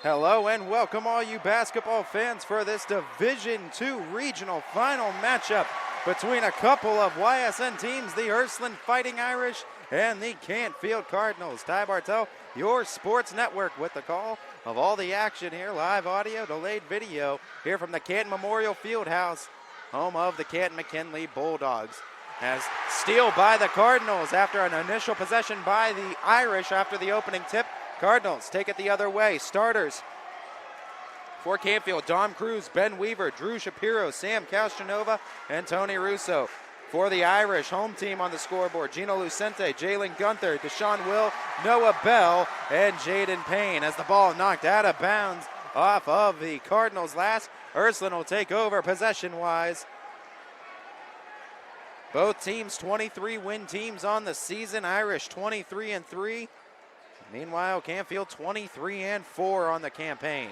Hello and welcome all you basketball fans for this Division II regional final matchup between a couple of YSN teams, the Ursuline Fighting Irish and the Canfield Cardinals. Ty Bartel, your sports network, with the call of all the action here, live audio, delayed video, here from the Canton Memorial Fieldhouse, home of the Canton McKinley Bulldogs. As steal by the Cardinals after an initial possession by the Irish after the opening tip. Cardinals take it the other way. Starters for Canfield: Dom Cruz, Ben Weaver, Drew Shapiro, Sam Castronova, and Tony Russo. For the Irish, home team on the scoreboard: Gino Lucente, Jalen Gunther, Deshaun Will, Noah Bell, and Jaden Payne. As the ball knocked out of bounds off of the Cardinals last, Ursuline will take over possession-wise. Both teams 23-win teams on the season. Irish 23-3. Meanwhile, Canfield 23-4 on the campaign.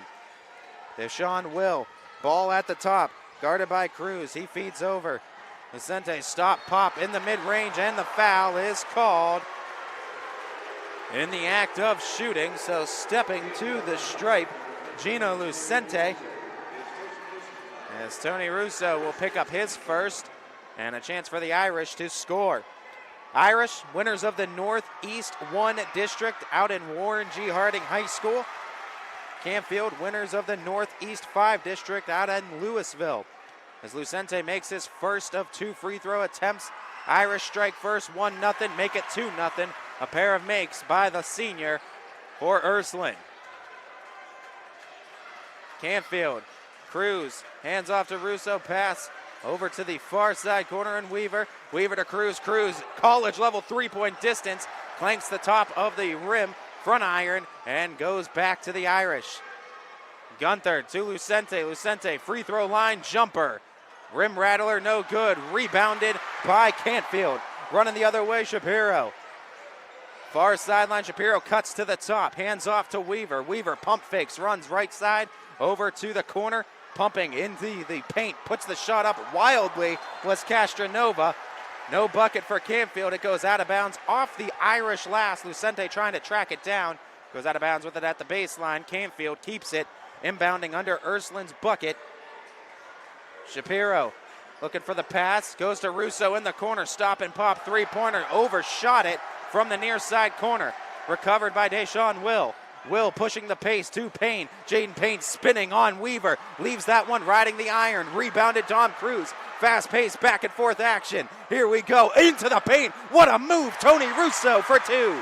Deshaun Will, ball at the top, guarded by Cruz. He feeds over. Lucente stop, pop in the mid-range, and the foul is called in the act of shooting. So stepping to the stripe, Gino Lucente, as Tony Russo will pick up his first, and a chance for the Irish to score. Irish, winners of the Northeast 1 District out in Warren G. Harding High School. Canfield, winners of the Northeast 5 District out in Louisville. As Lucente makes his first of 2 free throw attempts, Irish strike first, 1-0, make it 2-0. A pair of makes by the senior for Ursuline. Canfield, Cruz, hands off to Russo, pass over to the far side corner, and Weaver to Cruz. Cruz, college level 3-point distance, clanks the top of the rim, front iron, and goes back to the Irish. Gunther to Lucente, free throw line jumper. Rim rattler, no good. Rebounded by Canfield. Running the other way, Shapiro. Far sideline, Shapiro cuts to the top, hands off to Weaver. Weaver pump fakes, runs right side over to the corner. Pumping into the paint, puts the shot up wildly, was Castronova. No bucket for Canfield. It goes out of bounds off the Irish last. Lucente trying to track it down. Goes out of bounds with it at the baseline. Canfield keeps it, inbounding under Ursuline's bucket. Shapiro looking for the pass. Goes to Russo in the corner. Stop and pop three-pointer. Overshot it from the near side corner. Recovered by Deshaun Will. Will pushing the pace to Payne. Jaden Payne spinning on Weaver. Leaves that one riding the iron. Rebounded Dom Cruz. Fast-paced back and forth action. Here we go into the paint. What a move. Tony Russo for 2.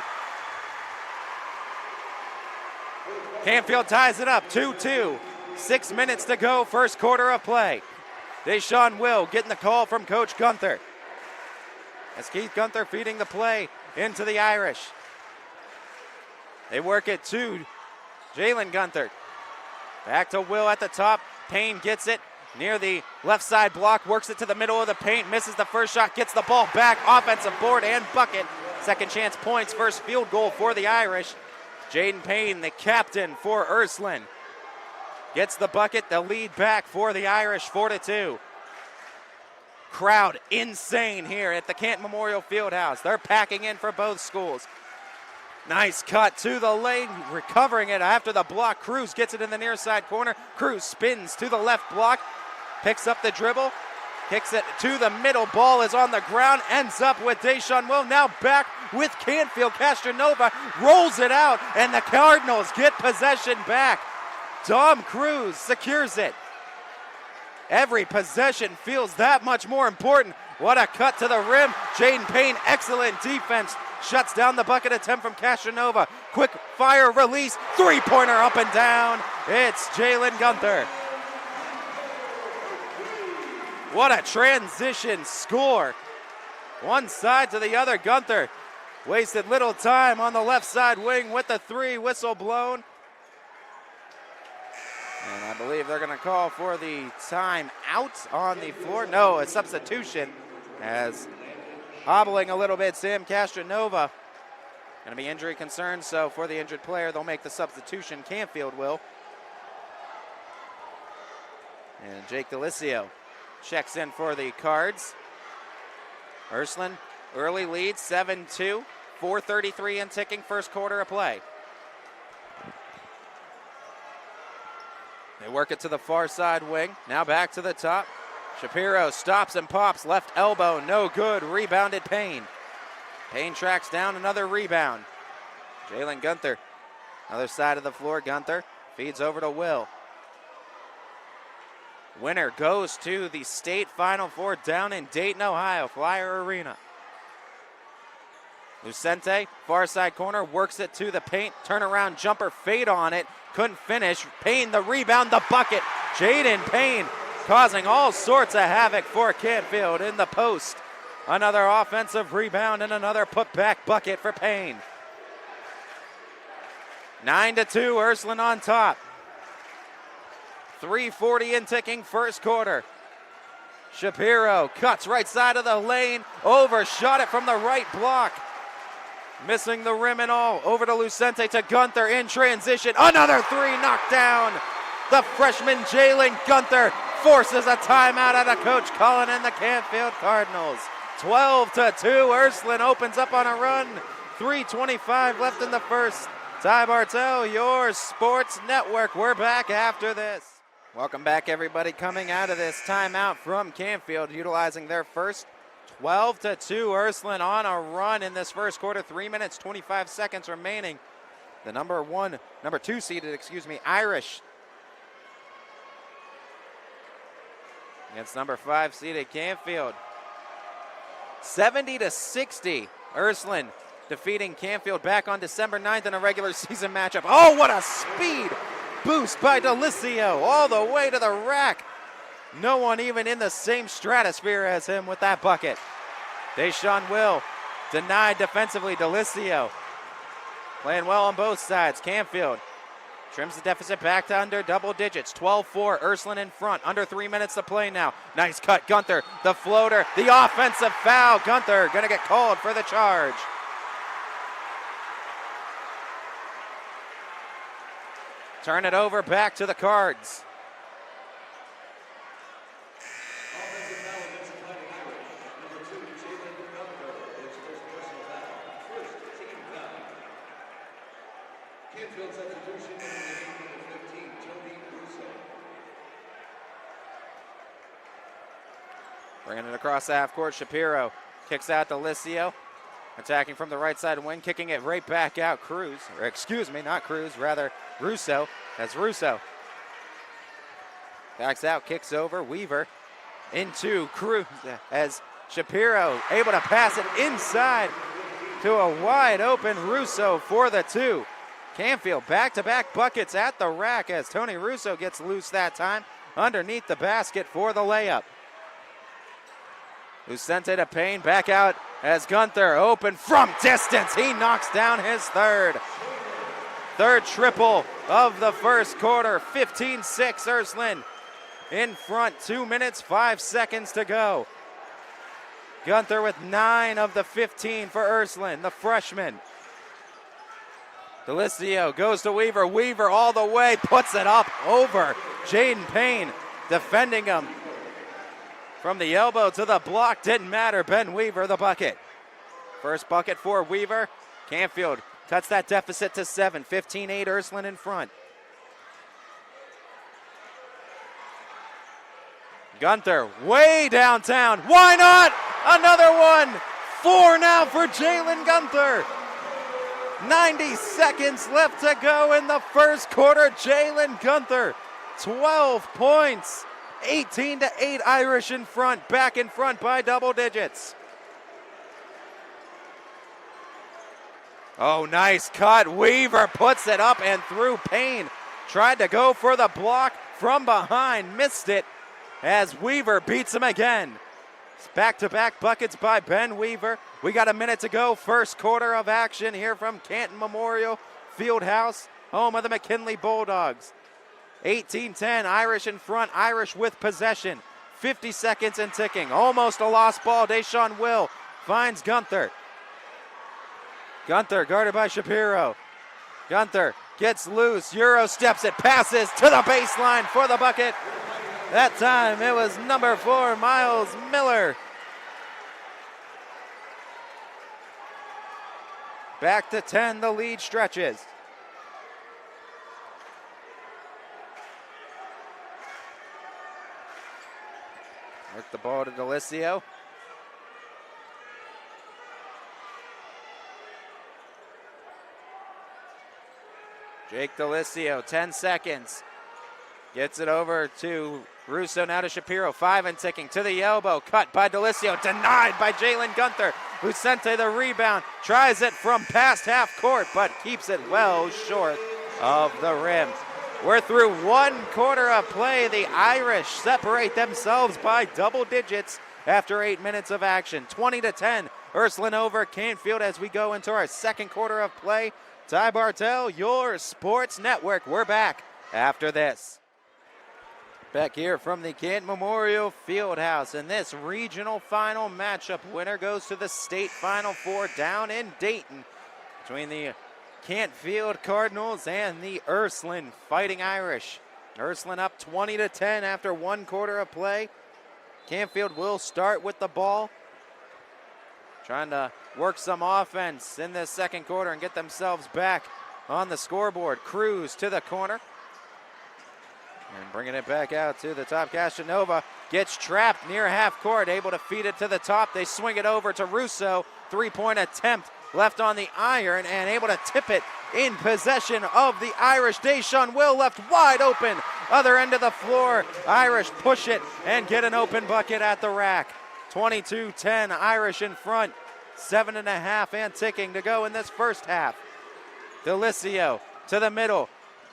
Canfield ties it up 2-2. 6 minutes to go, first quarter of play. Deshaun Will getting the call from Coach Gunther. As Keith Gunther feeding the play into the Irish. They work it to Jalen Gunther. Back to Will at the top. Payne gets it near the left side block, works it to the middle of the paint, misses the first shot, gets the ball back, offensive board and bucket. Second chance points, first field goal for the Irish. Jaden Payne, the captain for Ursuline, gets the bucket, the lead back for the Irish, 4-2. Crowd insane here at the Canton Memorial Fieldhouse. They're packing in for both schools. Nice cut to the lane, recovering it after the block. Cruz gets it in the near side corner. Cruz spins to the left block, picks up the dribble, kicks it to the middle. Ball is on the ground, ends up with Deshaun Will. Now back with Canfield. Castronova rolls it out, and the Cardinals get possession back. Dom Cruz secures it. Every possession feels that much more important. What a cut to the rim. Jaden Payne, excellent defense. Shuts down the bucket attempt from Castronova. Quick fire release, three-pointer up and down. It's Jalen Gunther. What a transition score. One side to the other. Gunther wasted little time on the left side wing with the 3, whistle blown. And I believe they're going to call for the time out on the floor. No, a substitution, as hobbling a little bit, Sam Castronova. Going to be injury concerns, so for the injured player, they'll make the substitution. Canfield will. And Jake Delisio checks in for the Cards. Ursuline, early lead, 7-2. 4:33 and ticking, first quarter of play. They work it to the far side wing. Now back to the top. Shapiro stops and pops. Left elbow, no good. Rebounded Payne. Payne tracks down another rebound. Jalen Gunther, other side of the floor. Gunther feeds over to Will. Winner goes to the state Final Four down in Dayton, Ohio, Flyer Arena. Lucente, far side corner, works it to the paint. Turnaround jumper, fade on it. Couldn't finish. Payne, the rebound, the bucket. Jaden Payne causing all sorts of havoc for Canfield in the post. Another offensive rebound and another putback bucket for Payne. 9-2, Ursuline on top. 3:40 in ticking first quarter. Shapiro cuts right side of the lane, overshot it from the right block. Missing the rim and all. Over to Lucente, to Gunther in transition. Another three knocked down. The freshman Jalen Gunther forces a timeout out of Coach Cullen and the Canfield Cardinals. 12-2, Ursuline opens up on a run. 3:25 left in the first. Ty Bartel, your sports network. We're back after this. Welcome back, everybody, coming out of this timeout from Canfield, utilizing their first. 12-2, Ursuline on a run in this first quarter. 3 minutes, 25 seconds remaining. The number two seeded, Irish against number 5 seeded Canfield. 70-60, Ursuline defeating Canfield back on December 9th in a regular season matchup. Oh, what a speed boost by Delisio all the way to the rack. No one even in the same stratosphere as him with that bucket. Deshaun Will denied defensively. Delisio playing well on both sides. Canfield trims the deficit back to under double digits. 12-4, Ursuline in front. Under 3 minutes to play now. Nice cut, Gunther, the floater, the offensive foul. Gunther gonna get called for the charge. Turn it over back to the Cards. Canfield substitution in the 15, Tony Russo. Bringing it across the half court, Shapiro kicks out to Delisio. Attacking from the right side wing, kicking it right back out. Russo. That's Russo. Backs out, kicks over, Weaver into Cruz as Shapiro able to pass it inside to a wide open Russo for the two. Canfield back-to-back buckets at the rack as Tony Russo gets loose that time underneath the basket for the layup. Lucente to Payne, back out as Gunther open from distance. He knocks down his third. Third triple of the first quarter. 15-6 Ursuline in front. 2 minutes, 5 seconds to go. Gunther with 9 of the 15 for Ursuline, the freshman. Delisio goes to Weaver. Weaver all the way, puts it up over Jaden Payne, defending him. From the elbow to the block, didn't matter. Ben Weaver, the bucket. First bucket for Weaver. Canfield cuts that deficit to 7. 15-8, Ursuline in front. Gunther way downtown. Why not? Another one. 4 now for Jalen Gunther. 90 seconds left to go in the first quarter. Jalen Gunther, 12 points. 18-8, Irish in front, back in front by double digits. Oh, nice cut. Weaver puts it up and through. Payne tried to go for the block from behind, missed it as Weaver beats him again. Back-to-back buckets by Ben Weaver. We got a minute to go. First quarter of action here from Canton Memorial Fieldhouse, home of the McKinley Bulldogs. 18-10, Irish in front, Irish with possession. 50 seconds and ticking. Almost a lost ball. Deshaun Will finds Gunther. Gunther guarded by Shapiro. Gunther gets loose. Euro steps it, passes to the baseline for the bucket. That time it was number 4, Miles Miller. Back to 10, the lead stretches. Work the ball to Delicio. Jake Delicio, 10 seconds. Gets it over to Russo, now to Shapiro. 5 and ticking to the elbow. Cut by Delicio. Denied by Jalen Gunther. Lucente the rebound. Tries it from past half court, but keeps it well short of the rim. We're through 1 quarter of play. The Irish separate themselves by double digits after 8 minutes of action. 20-10. Ursuline over Canfield as we go into our second quarter of play. Ty Bartell, your sports network. We're back after this. Back here from the Canton Memorial Fieldhouse, and this regional final matchup winner goes to the state Final Four down in Dayton between the Canfield Cardinals and the Ursuline Fighting Irish. Ursuline up 20-10 after 1 quarter of play. Canfield will start with the ball, trying to work some offense in this second quarter and get themselves back on the scoreboard. Cruz to the corner. And bringing it back out to the top. Casanova gets trapped near half court, able to feed it to the top. They swing it over to Russo. 3-point attempt left on the iron and able to tip it in possession of the Irish. Deshaun Will left wide open. Other end of the floor. Irish push it and get an open bucket at the rack. 22-10, Irish in front. 7.5 and ticking to go in this first half. Delicio to the middle.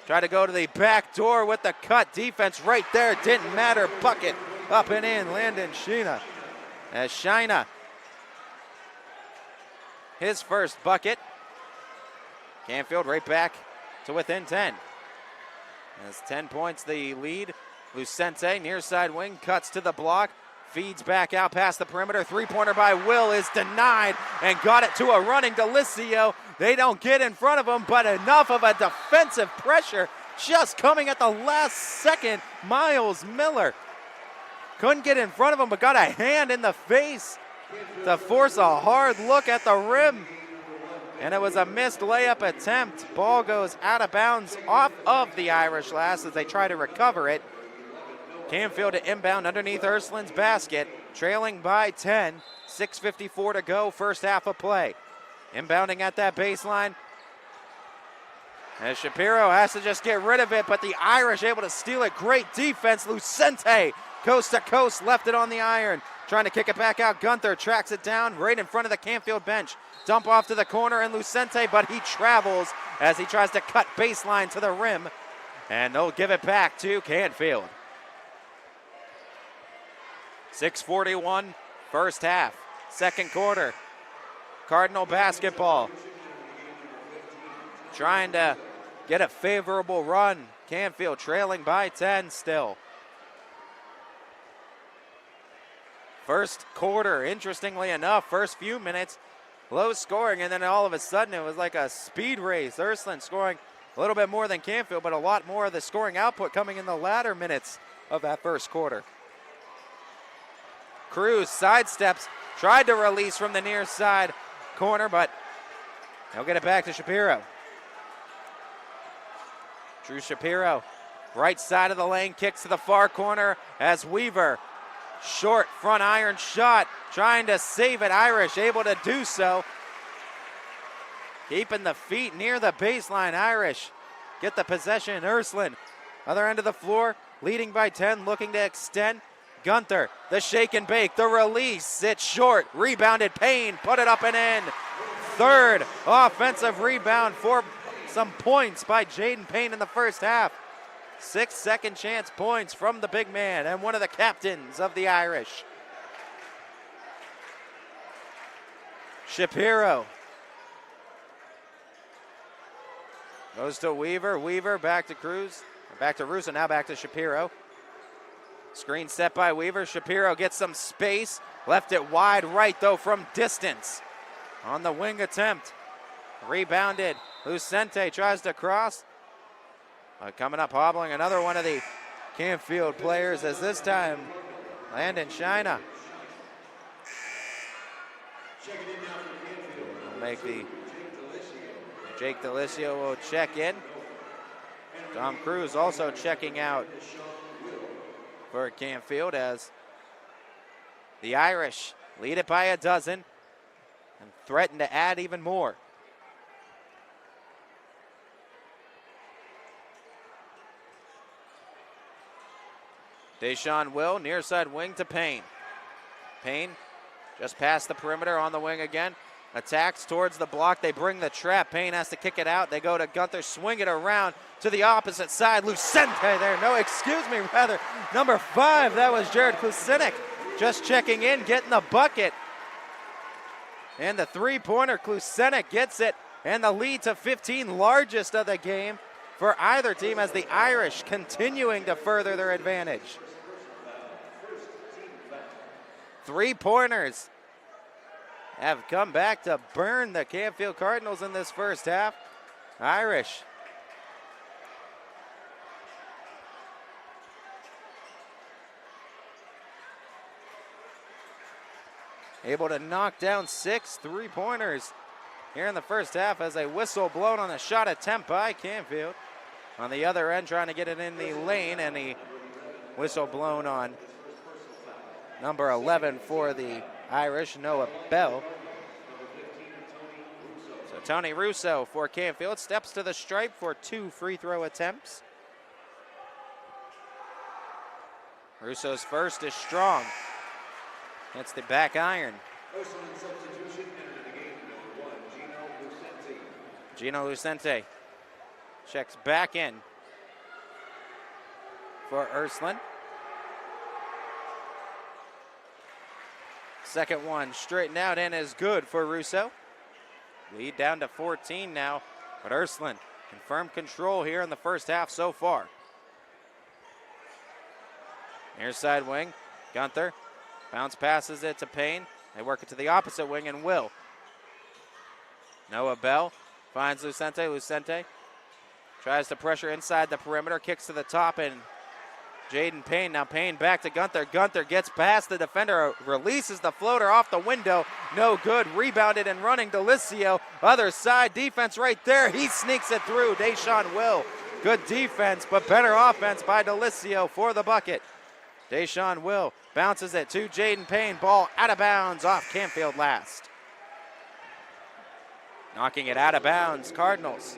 Try to go to the back door with the cut. Defense right there. Didn't matter. Bucket up and in. Landon Sheena. As Shina. His first bucket. Canfield right back to within 10. As 10 points the lead. Lucente near side wing. Cuts to the block. Feeds back out past the perimeter. 3-pointer by Will is denied and got it to a running Delicio. They don't get in front of him, but enough of a defensive pressure just coming at the last second. Miles Miller couldn't get in front of him, but got a hand in the face to force a hard look at the rim. And it was a missed layup attempt. Ball goes out of bounds off of the Irish last as they try to recover it. Canfield to inbound underneath Ursuline's basket, trailing by 10. 6:54 to go, first half of play. Inbounding at that baseline. As Shapiro has to just get rid of it, but the Irish able to steal it. Great defense. Lucente, coast to coast, left it on the iron. Trying to kick it back out. Gunther tracks it down right in front of the Canfield bench. Dump off to the corner and Lucente, but he travels as he tries to cut baseline to the rim. And they'll give it back to Canfield. 6:41, first half, second quarter. Cardinal basketball. Trying to get a favorable run. Canfield trailing by 10 still. First quarter, interestingly enough, first few minutes, low scoring, and then all of a sudden it was like a speed race. Ursuline scoring a little bit more than Canfield, but a lot more of the scoring output coming in the latter minutes of that first quarter. Cruz sidesteps, tried to release from the near side corner, but he'll get it back to Shapiro. Drew Shapiro, right side of the lane, kicks to the far corner as Weaver, short front iron shot, trying to save it. Irish able to do so. Keeping the feet near the baseline. Irish get the possession. Ursuline, other end of the floor, leading by 10, looking to extend. Gunther, the shake and bake, the release, it's short, rebounded, Payne, put it up and in. Third offensive rebound for some points by Jaden Payne in the first half. 6 second chance points from the big man and one of the captains of the Irish. Shapiro goes to Weaver, Weaver back to Cruz, back to Russo, now back to Shapiro. Screen set by Weaver. Shapiro gets some space. Left it wide right, though, from distance. On the wing attempt. Rebounded. Lucente tries to cross. Coming up, hobbling another one of the Canfield players, as this time, Landon Shina. We'll make the Jake Delicio will check in. Tom Cruz also checking out for Canfield as The Irish lead it by a dozen and threaten to add even more. Deshaun Will, near side wing to Payne. Payne just past the perimeter on the wing again. Attacks towards the block. They bring the trap. Payne has to kick it out. They go to Gunther, swing it around to the opposite side. Lucente there. No, excuse me, rather. Number 5, that was Jared Klusinek. Just checking in, getting the bucket. And the three-pointer, Klusinek gets it. And the lead to 15, largest of the game for either team, as the Irish continuing to further their advantage. 3-pointers have come back to burn the Canfield Cardinals in this first half. Irish able to knock down 6 3-pointers here in the first half, as a whistle blown on the shot attempt by Canfield. On the other end, trying to get it in the lane, and the whistle blown on number 11 for the Irish, Noah Bell. So Tony Russo for Canfield steps to the stripe for 2 free throw attempts. Russo's first is strong. That's the back iron. Ursuline substitution entered the game, number 1, Gino Lucente checks back in for Ursuline. Second one straightened out and is good for Russo. Lead down to 14 now, but Ursuline confirmed control here in the first half so far. Near side wing, Gunther bounce passes it to Payne. They work it to the opposite wing and Will. Noah Bell finds Lucente. Lucente tries to pressure inside the perimeter, kicks to the top, and Jaden Payne. Now Payne back to Gunther. Gunther gets past the defender, releases the floater off the window. No good. Rebounded and running Delicio. Other side, defense right there. He sneaks it through. Deshaun Will. Good defense, but better offense by Delicio for the bucket. Deshaun Will bounces it to Jaden Payne. Ball out of bounds off Canfield last. Knocking it out of bounds, Cardinals.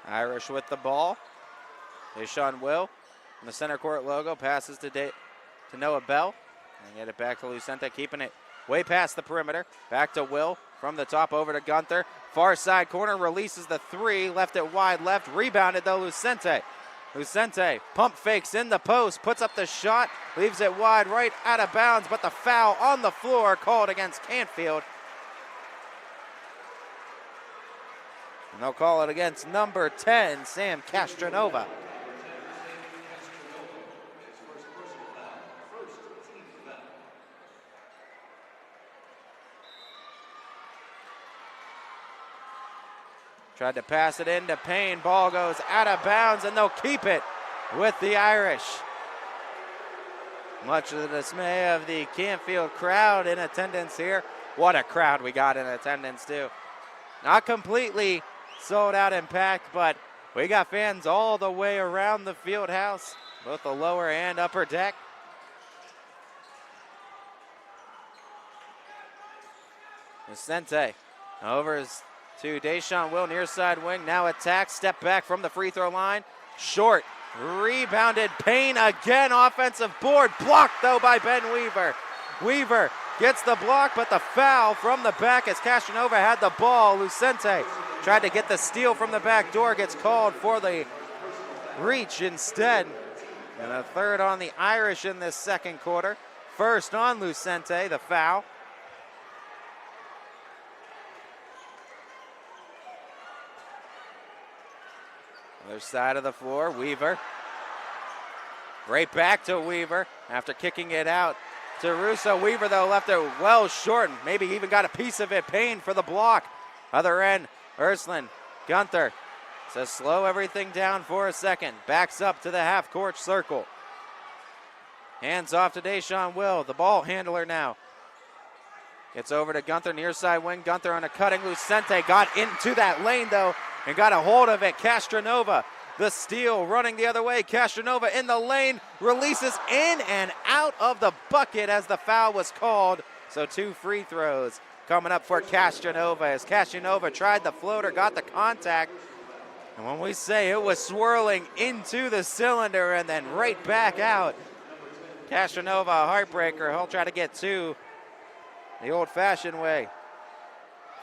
Irish with the ball. Deshaun Will. And the center court logo passes to Noah Bell. And get it back to Lucente, keeping it way past the perimeter. Back to Will. From the top over to Gunther. Far side corner, releases the 3. Left it wide left. Rebounded though Lucente. Lucente pump fakes in the post. Puts up the shot. Leaves it wide right out of bounds. But the foul on the floor called against Canfield. And they'll call it against number 10, Sam Castronova. Tried to pass it into Payne. Ball goes out of bounds, and they'll keep it with the Irish. Much to the dismay of the Canfield crowd in attendance here. What a crowd we got in attendance, too. Not completely sold out and packed, but we got fans all the way around the field house, both the lower and upper deck. Vicente over to Deshaun Will, near side wing, now attacks, step back from the free throw line, short, rebounded, Payne again, offensive board, blocked though by Ben Weaver. Weaver gets the block, but the foul from the back as Castronova had the ball. Lucente tried to get the steal from the back door, gets called for the reach instead. And a third on the Irish in this second quarter. First on Lucente, the foul. Other side of the floor, Weaver. Right back to Weaver after kicking it out to Russo. Weaver, though, left it well short. Maybe even got a piece of it. Payne for the block. Other end, Ursuline. Gunther says slow everything down for a second. Backs up to the half-court circle. Hands off to Deshaun Will, the ball handler now. Gets over to Gunther, near side wing. Gunther on a cutting. Lucente got into that lane, though, and got a hold of it. Castronova, the steal, running the other way. Castronova in the lane, releases in and out of the bucket as the foul was called. So 2 free throws coming up for Castronova as Castronova tried the floater, got the contact. And when we say it was swirling into the cylinder and then right back out, Castronova, a heartbreaker. He'll try to get 2 the old-fashioned way.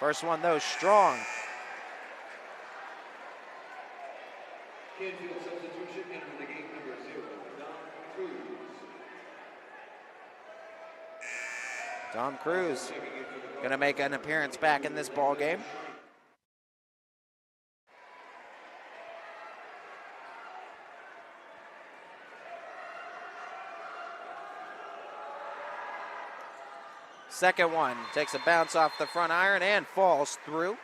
First one, though, strong. Canfield substitution entering the game, number 0, Dom Cruz. Dom Cruz going to make an appearance back in this ball game. Second one takes a bounce off the front iron and falls through.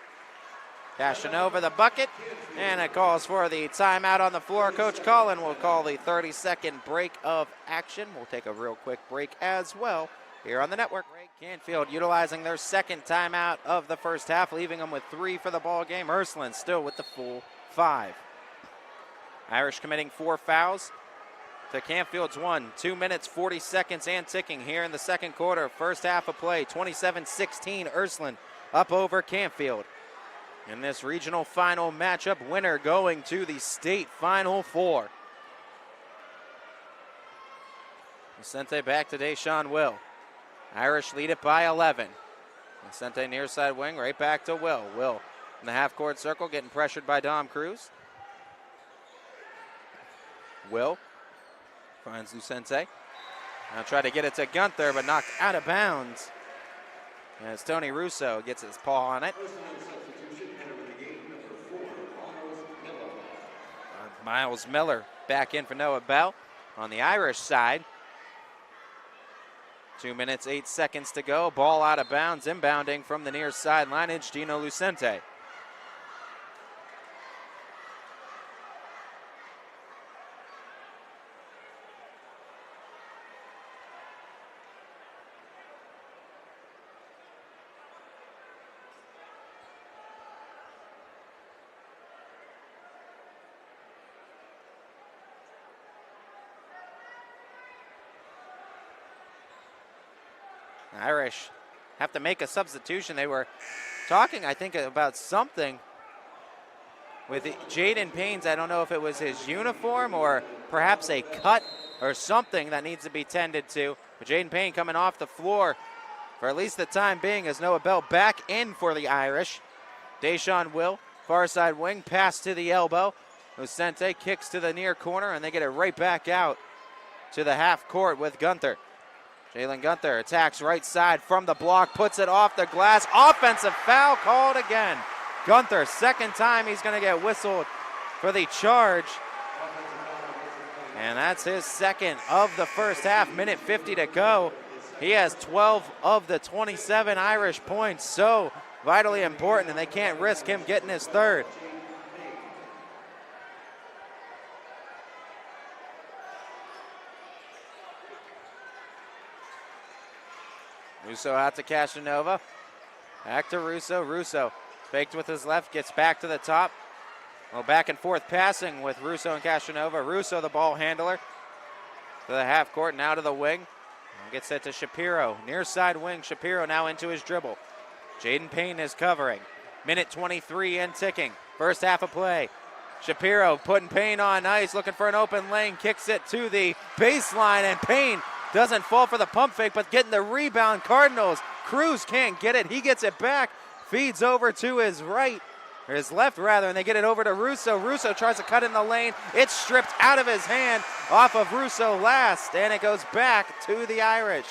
Castronova the bucket, and it calls for the timeout on the floor. Coach Cullen will call the 30-second break of action. We'll take a real quick break as well here on the network. Canfield utilizing their second timeout of the first half, leaving them with 3 for the ball game. Ursuline still with the full 5. Irish committing 4 fouls to Canfield's 1. 2 minutes, 40 seconds and ticking here in the second quarter. First half of play, 27-16, Ursuline up over Canfield. In this regional final matchup, winner going to the state Final Four. Vicente back to Deshaun Will. Irish lead it by 11. Vicente near side wing, right back to Will. Will in the half-court circle, getting pressured by Dom Cruz. Will finds Lucente. Now try to get it to Gunther, but knocked out of bounds. As Tony Russo gets his paw on it. Miles Miller back in for Noah Bell on the Irish side. 2 minutes, 8 seconds to go. Ball out of bounds, inbounding from the near sideline. It's Gino Lucente. Irish have to make a substitution. They were talking, I think, about something with Jaden Paynes. I don't know if it was his uniform or perhaps a cut or something that needs to be tended to. But Jaden Payne coming off the floor for at least the time being as Noah Bell back in for the Irish. Deshaun Will, far side wing, pass to the elbow. Lucente kicks to the near corner, and they get it right back out to the half court with Gunther. Jalen Gunther attacks right side from the block, puts it off the glass. Offensive foul called again. Gunther, second time he's going to get whistled for the charge. And that's his second of the first half. Minute 50 to go. He has 12 of the 27 Irish points. So vitally important, and they can't risk him getting his third. Russo out to Castronova. Back to Russo. Russo faked with his left, gets back to the top. Well, back and forth passing with Russo and Castronova. Russo, the ball handler, to the half court, now to the wing. And gets it to Shapiro. Near side wing, Shapiro now into his dribble. Jaden Payne is covering. Minute 23 and ticking. First half of play. Shapiro putting Payne on ice, looking for an open lane, kicks it to the baseline, and Payne doesn't fall for the pump fake, but getting the rebound. Cardinals, Cruz can't get it. He gets it back, feeds over to his right, or his left rather, and they get it over to Russo. Russo tries to cut in the lane. It's stripped out of his hand off of Russo last, and it goes back to the Irish.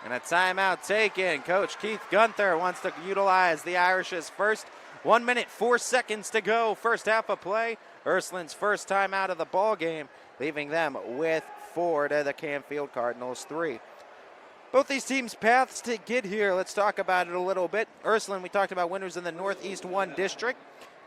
And a timeout taken. Coach Keith Gunther wants to utilize the Irish's first. 1 minute, 4 seconds to go. First half of play. Ursuline's first time out of the ball game, leaving them with 4 to the Canfield Cardinals 3. Both these teams' paths to get here, let's talk about it a little bit. Ursuline, we talked about winners in the Northeast 1 district.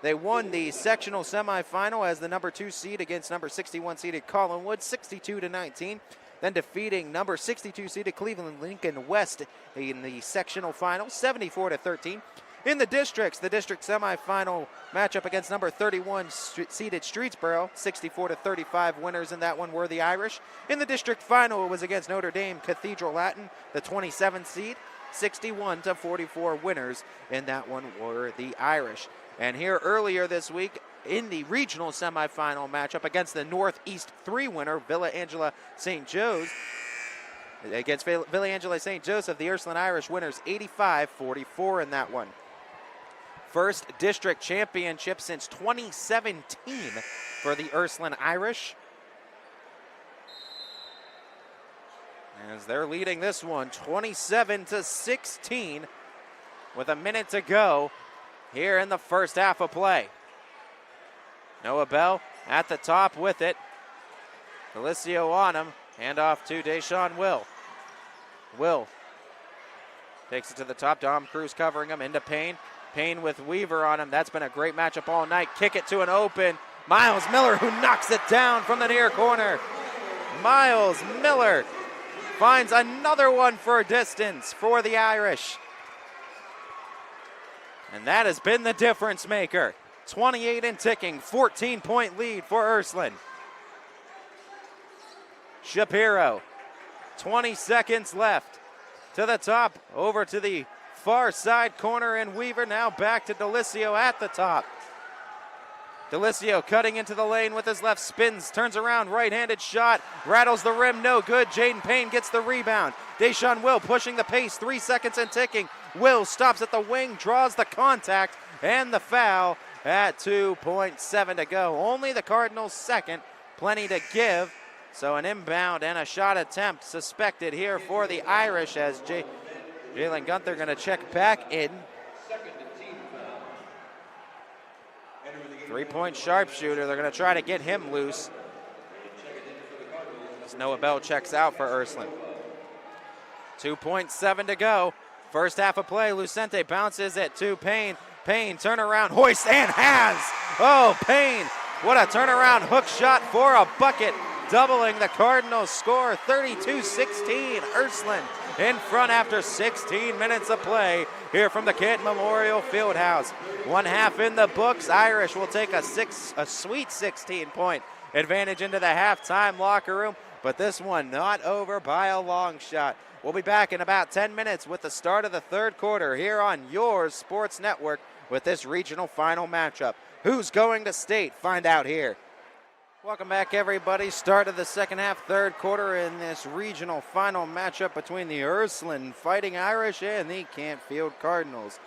They won the sectional semifinal as the number 2 seed against number 61 seeded Collinwood, 62-19. Then defeating number 62 seeded Cleveland Lincoln West in the sectional final, 74-13. In the district semifinal matchup against number 31 seeded Streetsboro, 64-35 winners in that one were the Irish. In the district final, it was against Notre Dame Cathedral Latin, the 27th seed, 61-44 winners in that one were the Irish. And here earlier this week, in the regional semifinal matchup against the Northeast 3 winner, Villa Angela St. Joe's. Against Villa Angela St. Joseph, the Ursuline Irish winners 85-44 in that one. First district championship since 2017 for the Ursuline Irish. As they're leading this one 27-16 with a minute to go here in the first half of play. Noah Bell at the top with it. Delicio on him. Hand off to Deshaun Will. Will takes it to the top. Dom Cruz covering him into Payne. Payne with Weaver on him. That's been a great matchup all night. Kick it to an open Miles Miller, who knocks it down from the near corner. Miles Miller finds another one for a distance for the Irish. And that has been the difference maker. 28 and ticking, 14-point lead for Ursuline. Shapiro, 20 seconds left. To the top, over to the far side corner, and Weaver now back to Delicio at the top. Delicio cutting into the lane with his left, spins, turns around, right-handed shot, rattles the rim, no good. Jaden Payne gets the rebound. Deshaun Will pushing the pace, 3 seconds and ticking. Will stops at the wing, draws the contact, and the foul at 2.7 to go. Only the Cardinals' second, plenty to give. So an inbound and a shot attempt suspected here for the Irish as Jalen Gunther going to check back in. 3-point sharpshooter. They're going to try to get him loose. As Noah Bell checks out for Ursuline. 2.7 to go. First half of play. Lucente bounces it to Payne. Payne turnaround, hoist, and has. Oh, Payne. What a turnaround hook shot for a bucket. Doubling the Cardinals' score, 32-16. Ursuline in front after 16 minutes of play here from the Canton Memorial Fieldhouse. 1 half in the books. Irish will take a sweet 16-point advantage into the halftime locker room, but this one not over by a long shot. We'll be back in about 10 minutes with the start of the third quarter here on your Sports Network with this regional final matchup. Who's going to state? Find out here. Welcome back, everybody. Start of the second half, third quarter in this regional final matchup between the Ursuline Fighting Irish and the Canfield Cardinals.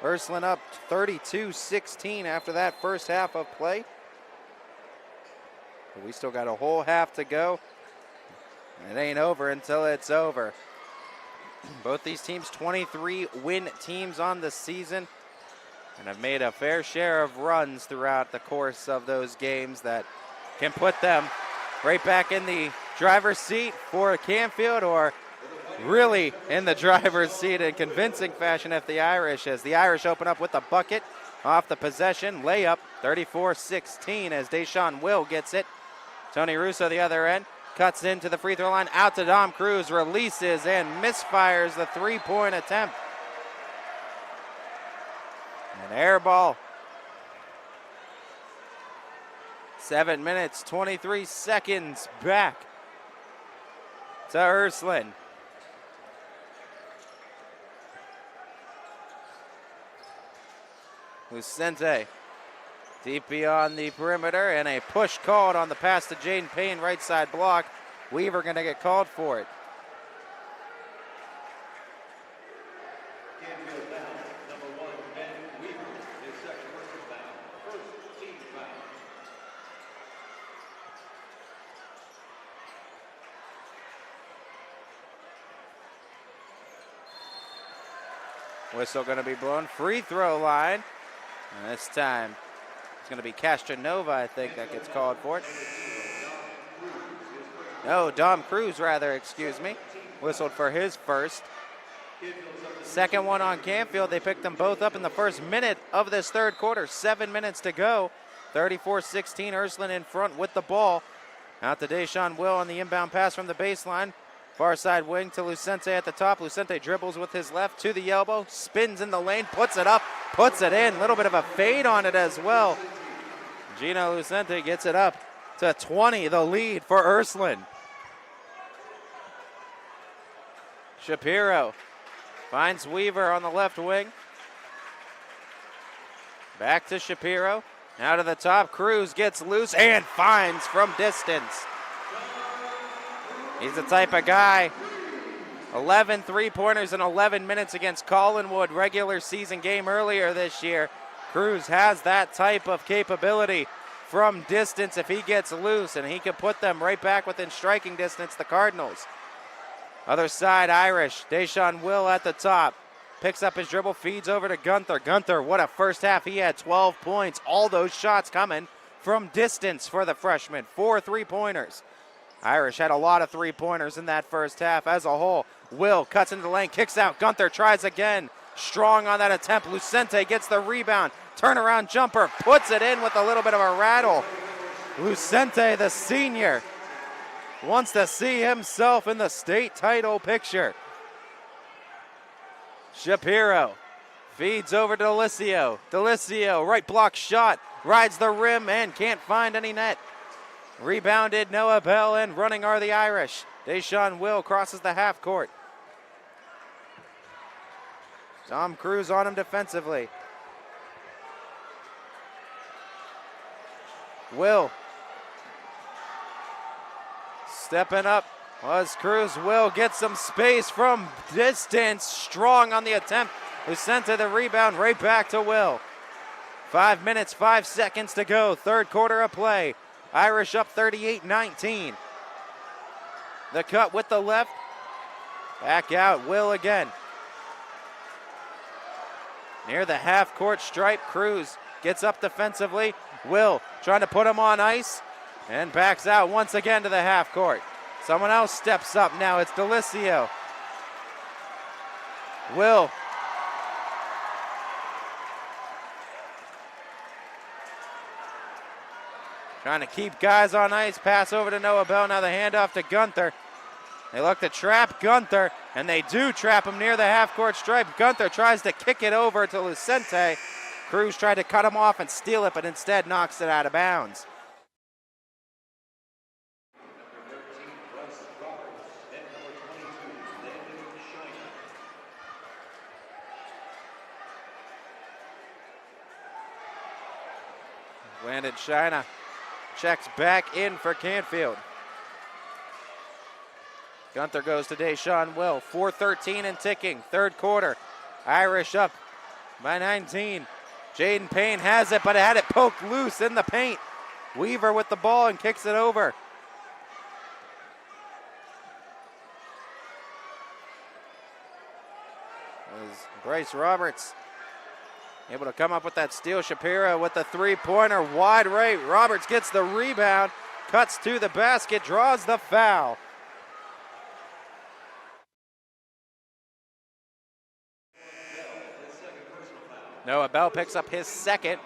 Ursuline up 32-16 after that first half of play. But we still got a whole half to go. It ain't over until it's over. Both these teams 23-win teams on the season and have made a fair share of runs throughout the course of those games that can put them right back in the driver's seat for Canfield, or really in the driver's seat in convincing fashion if the Irish, as the Irish open up with a bucket off the possession. Layup, 34-16 as Deshaun Will gets it. Tony Russo the other end, cuts into the free throw line, out to Dom Cruz, releases and misfires the three-point attempt. An air ball. 7 minutes, 23 seconds back to Ursuline. Lucente deep beyond the perimeter, and a push called on the pass to Jaden Payne, right side block. Weaver going to get called for it. Canfield foul. Number 1, Ben Weaver. His second personal foul. First team foul. Whistle going to be blown. Free throw line. And this time it's going to be Castronova, I think, that gets called for it. No, Dom Cruz, rather, excuse me. Whistled for his first. Second one on Canfield. They picked them both up in the first minute of this third quarter. 7 minutes to go. 34-16, Ursuline in front with the ball. Out to Deshaun Will on the inbound pass from the baseline. Far side wing to Lucente at the top. Lucente dribbles with his left to the elbow. Spins in the lane, puts it up, puts it in. A little bit of a fade on it as well. Gino Lucente gets it up to 20, the lead for Ursuline. Shapiro finds Weaver on the left wing. Back to Shapiro. Now to the top. Cruz gets loose and finds from distance. He's the type of guy. 11 3-pointers in 11 minutes against Collinwood, regular season game earlier this year. Cruz has that type of capability from distance if he gets loose, and he can put them right back within striking distance, the Cardinals. Other side, Irish. Deshaun Will at the top. Picks up his dribble, feeds over to Gunther. Gunther, what a first half. He had 12 points. All those shots coming from distance for the freshman. 4 3-pointers. Irish had a lot of 3-pointers in that first half as a whole. Will cuts into the lane, kicks out. Gunther tries again. Strong on that attempt. Lucente gets the rebound. Turnaround jumper, puts it in with a little bit of a rattle. Lucente, the senior, wants to see himself in the state title picture. Shapiro feeds over to Delicio. Delicio, right block shot, rides the rim and can't find any net. Rebounded Noah Bell, and running are the Irish. Deshaun Will crosses the half court. Tom Cruz on him defensively. Will stepping up was Cruz. Will gets some space from distance. Strong on the attempt. Lucente the rebound, right back to Will. 5 minutes, 5 seconds to go. Third quarter of play. Irish up 38-19. The cut with the left. Back out, Will again. Near the half-court stripe, Cruz gets up defensively. Will trying to put him on ice and backs out once again to the half-court. Someone else steps up now. It's Delicio. Will. Trying to keep guys on ice. Pass over to Noah Bell. Now the handoff to Gunther. They look to trap Gunther, and they do trap him near the half-court stripe. Gunther tries to kick it over to Lucente. Cruz tried to cut him off and steal it, but instead knocks it out of bounds. Landon Shina checks back in for Canfield. Gunther goes to Deshaun Will. 4:13 and ticking. Third quarter. Irish up by 19. Jaden Payne has it, but had it poked loose in the paint. Weaver with the ball and kicks it over. Bryce Roberts able to come up with that steal. Shapiro with the three-pointer, wide right. Roberts gets the rebound, cuts to the basket, draws the foul. Noah Bell picks up his second.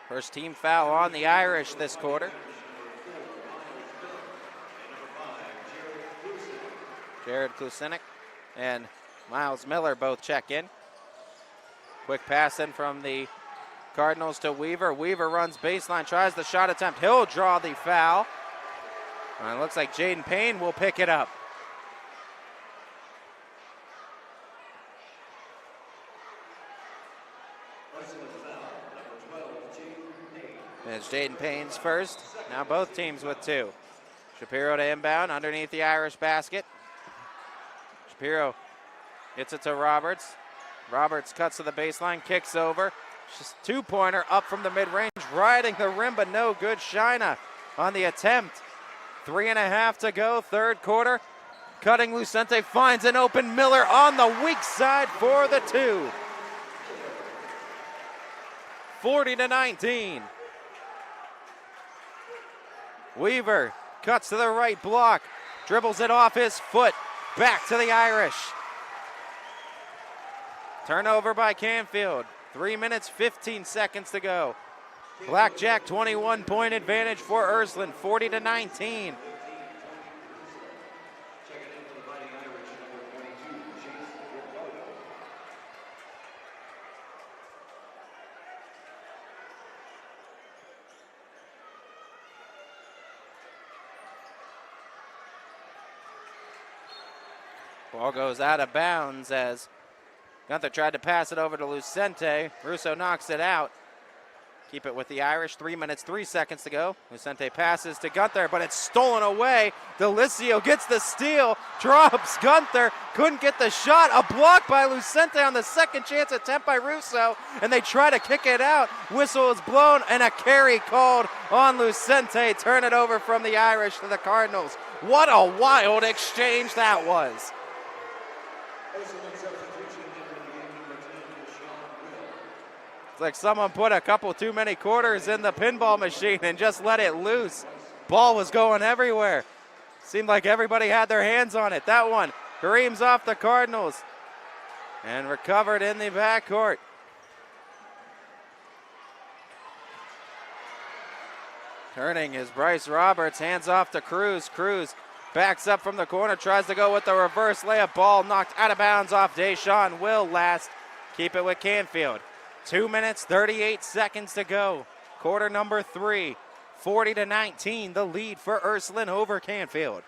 First team foul on the Irish this quarter. Jared Klusinik and Miles Miller both check in. Quick pass in from the Cardinals to Weaver. Weaver runs baseline, tries the shot attempt. He'll draw the foul. And it looks like Jaden Payne will pick it up. It's Jaden Payne's first. Now both teams with two. Shapiro to inbound underneath the Irish basket. Shapiro gets it to Roberts. Roberts cuts to the baseline, kicks over. Just two-pointer up from the mid-range, riding the rim, but no good. Shina on the attempt. 3.5 to go, third quarter. Cutting Lucente, finds an open Miller on the weak side for the two. 40-19. Weaver cuts to the right block. dribbles it off his foot, back to the Irish. Turnover by Canfield. 3 minutes, 15 seconds to go. Blackjack 21-point advantage for Ursuline, 40-19. Ball goes out of bounds as Gunther tried to pass it over to Lucente. Russo knocks it out. Keep it with the Irish. 3 minutes, 3 seconds to go. Lucente passes to Gunther, but it's stolen away. Delicio gets the steal, drops Gunther, couldn't get the shot. A block by Lucente on the second chance attempt by Russo, and they try to kick it out. Whistle is blown, and a carry called on Lucente. Turn it over from the Irish to the Cardinals. What a wild exchange that was. It's like someone put a couple too many quarters in the pinball machine and just let it loose. Ball was going everywhere. Seemed like everybody had their hands on it. That one careens off the Cardinals and recovered in the backcourt. Turning is Bryce Roberts, hands off to Cruz. Cruz backs up from the corner, tries to go with the reverse layup. Ball knocked out of bounds off Deshaun Will last. Keep it with Canfield. 2 minutes, 38 seconds to go. Quarter number 3, 40-19, the lead for Ursuline over Canfield.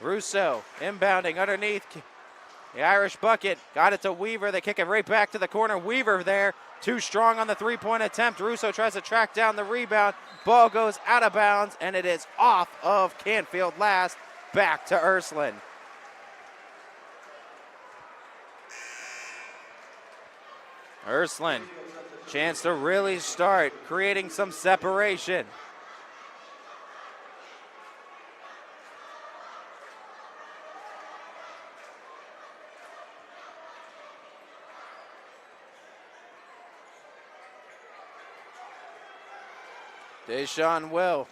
Russo inbounding underneath the Irish bucket. Got it to Weaver. They kick it right back to the corner. Weaver there, too strong on the three-point attempt. Russo tries to track down the rebound. Ball goes out of bounds, and it is off of Canfield last. Back to Ursuline. Ursuline, chance to really start creating some separation. Deshaun Will.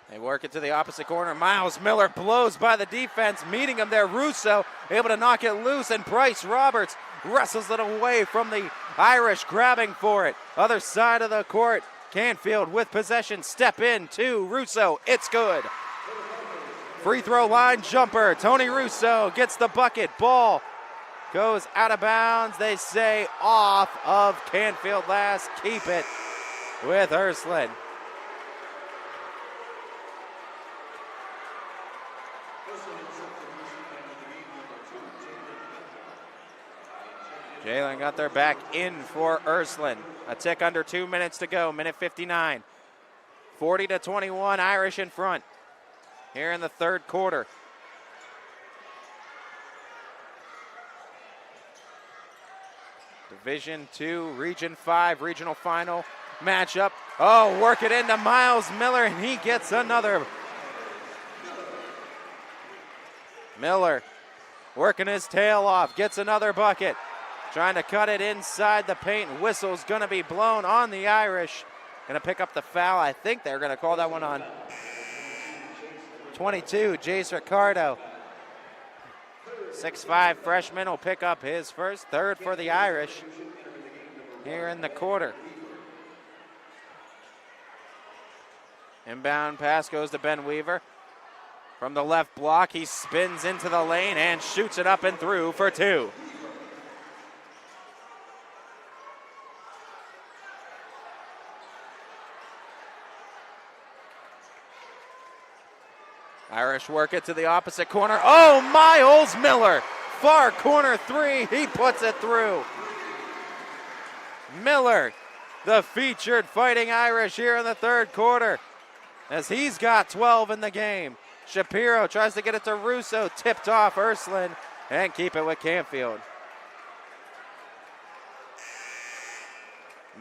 They work it to the opposite corner. Miles Miller blows by the defense, meeting him there. Russo able to knock it loose, and Bryce Roberts wrestles it away from the Irish, grabbing for it. Other side of the court, Canfield with possession. Step in to Russo. It's good. Free throw line jumper. Tony Russo gets the bucket. Ball goes out of bounds. They say off of Canfield last. Keep it with Ursuline. Jalen got their back in for Ursuline. A tick under 2 minutes to go, minute 59. 40-21, Irish in front here in the third quarter. Division II, Region 5, regional final matchup. Oh, work it into Miles Miller, and he gets another. Miller working his tail off, gets another bucket. Trying to cut it inside the paint. Whistle's going to be blown on the Irish. Going to pick up the foul. I think they're going to call that one on 22, Jace Ricardo. 6'5" freshman will pick up his first, third for the Irish here in the quarter. Inbound pass goes to Ben Weaver. From the left block, he spins into the lane and shoots it up and through for two. Irish work it to the opposite corner. Oh, Miles Miller, far corner three, he puts it through. Miller, the featured Fighting Irish here in the third quarter, as he's got 12 in the game. Shapiro tries to get it to Russo, tipped off Ursuline, and keep it with Canfield.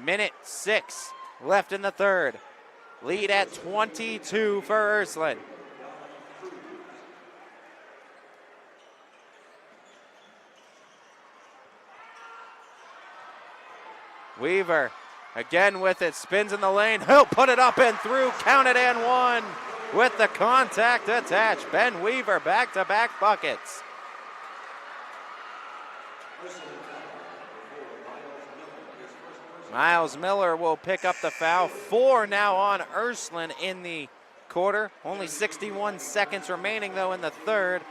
Minute 6 left in the third. Lead at 22 for Ursuline. Weaver Again with it, spins in the lane. He'll put it up and through. Count it and one with the contact attached. Ben Weaver back-to-back buckets. Miles Miller will pick up the foul. 4 now on Ursuline in the quarter. Only 61 seconds remaining though in the third.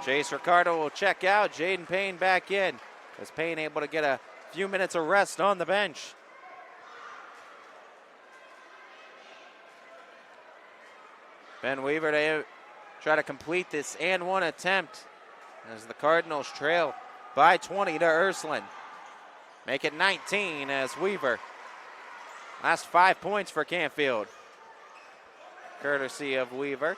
Chase Ricardo will check out. Jaden Payne back in. As Payne able to get a few minutes of rest on the bench. Ben Weaver to try to complete this and one attempt as the Cardinals trail by 20 to Ursuline. Make it 19 as Weaver. Last 5 points for Canfield. Courtesy of Weaver.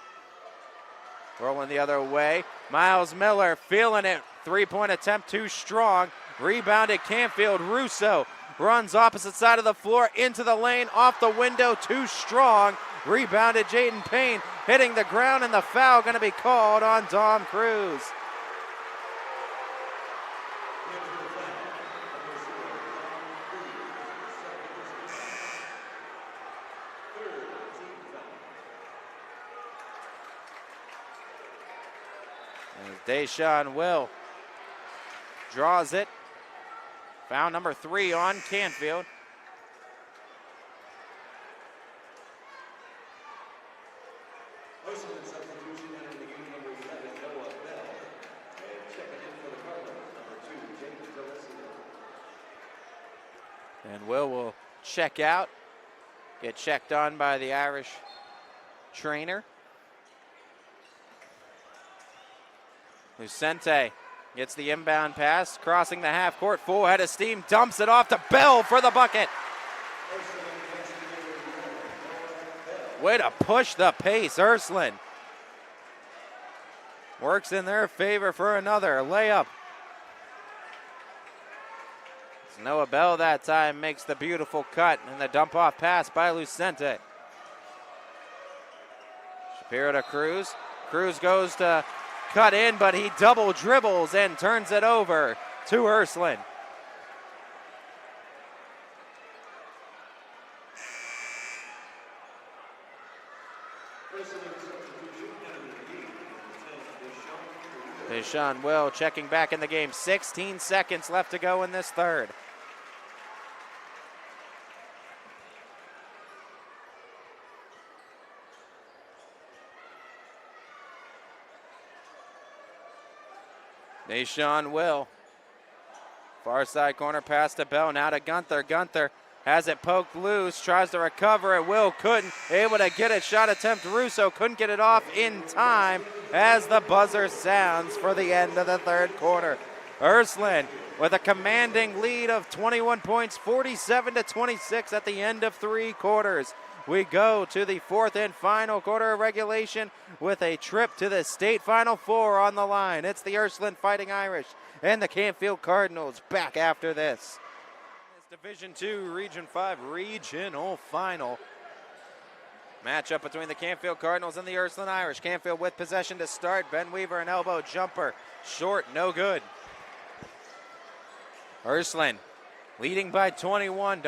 Rolling the other way. Miles Miller feeling it. 3-point attempt too strong. Rebounded Canfield. Russo runs opposite side of the floor into the lane. Off the window too strong. Rebounded Jaden Payne. Hitting the ground and the foul going to be called on Dom Cruz. Deshaun Will draws it. Foul number 3 on Canfield. And Will check out, get checked on by the Irish trainer. Lucente gets the inbound pass, crossing the half court, full head of steam, dumps it off to Bell for the bucket. Way to push the pace, Ursuline. Works in their favor for another layup. It's Noah Bell that time makes the beautiful cut and the dump off pass by Lucente. Shapiro to Cruz. Cruz goes to cut in, but he double dribbles and turns it over to Ursuline. Deshaun Will checking back in the game. 16 seconds left to go in this third. Deshaun Will. Far side corner pass to Bell. Now to Gunther. Gunther has it poked loose. Tries to recover it. Will couldn't. Able to get it. Shot attempt. Russo couldn't get it off in time as the buzzer sounds for the end of the third quarter. Ursuline with a commanding lead of 21 points, 47-26 at the end of 3 quarters. We go to the fourth and final quarter of regulation with a trip to the state Final Four on the line. It's the Ursuline Fighting Irish and the Canfield Cardinals back after this. It's Division II, Region 5 regional final. Matchup between the Canfield Cardinals and the Ursuline Irish. Canfield with possession to start. Ben Weaver, an elbow jumper. Short, no good. Ursuline leading by 21.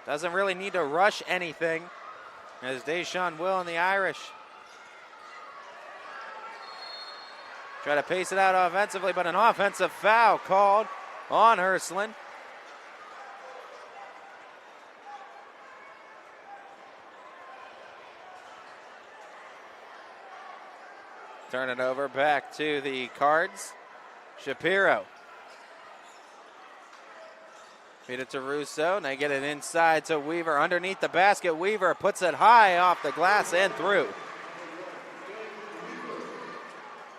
Doesn't really need to rush anything as Deshaun Will and the Irish try to pace it out offensively, but an offensive foul called on Ursuline. Turn it over back to the Cards. Shapiro. Feed it to Russo, and they get it inside to Weaver. Underneath the basket, Weaver puts it high off the glass and through.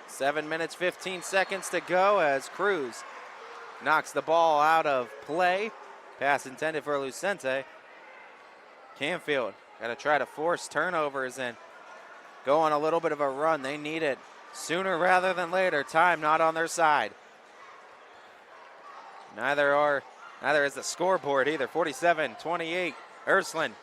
7 minutes, 15 seconds to go as Cruz knocks the ball out of play. Pass intended for Lucente. Canfield got to try to force turnovers and go on a little bit of a run. They need it sooner rather than later. Time not on their side. Neither is the scoreboard either. 47-28, Ursuline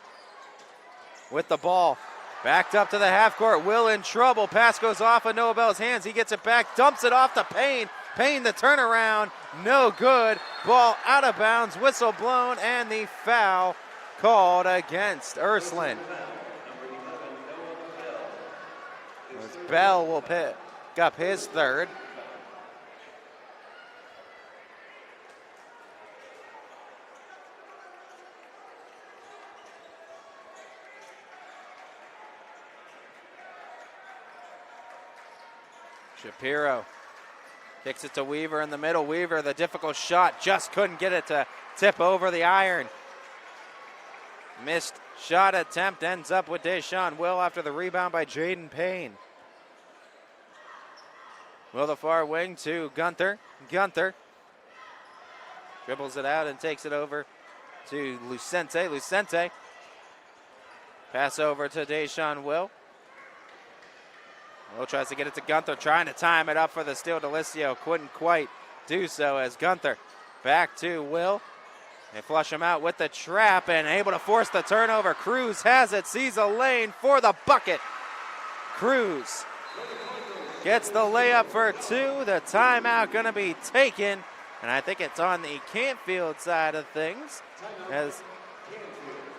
with the ball. Backed up to the half court. Will in trouble. Pass goes off of Noah Bell's hands. He gets it back, dumps it off to Payne. Payne the turnaround, no good. Ball out of bounds, whistle blown, and the foul called against Ursuline. As Bell will pick up his third. Shapiro kicks it to Weaver in the middle. Weaver, the difficult shot, just couldn't get it to tip over the iron. Missed shot attempt ends up with Deshaun Will after the rebound by Jaden Payne. Will the far wing to Gunther. Gunther dribbles it out and takes it over to Lucente. Lucente pass over to Deshaun Will. Will tries to get it to Gunther, trying to time it up for the steal. Delisio couldn't quite do so as Gunther back to Will. They flush him out with the trap and able to force the turnover. Cruz has it, sees a lane for the bucket. Cruz gets the layup for two. The timeout going to be taken, and I think it's on the Canfield side of things, as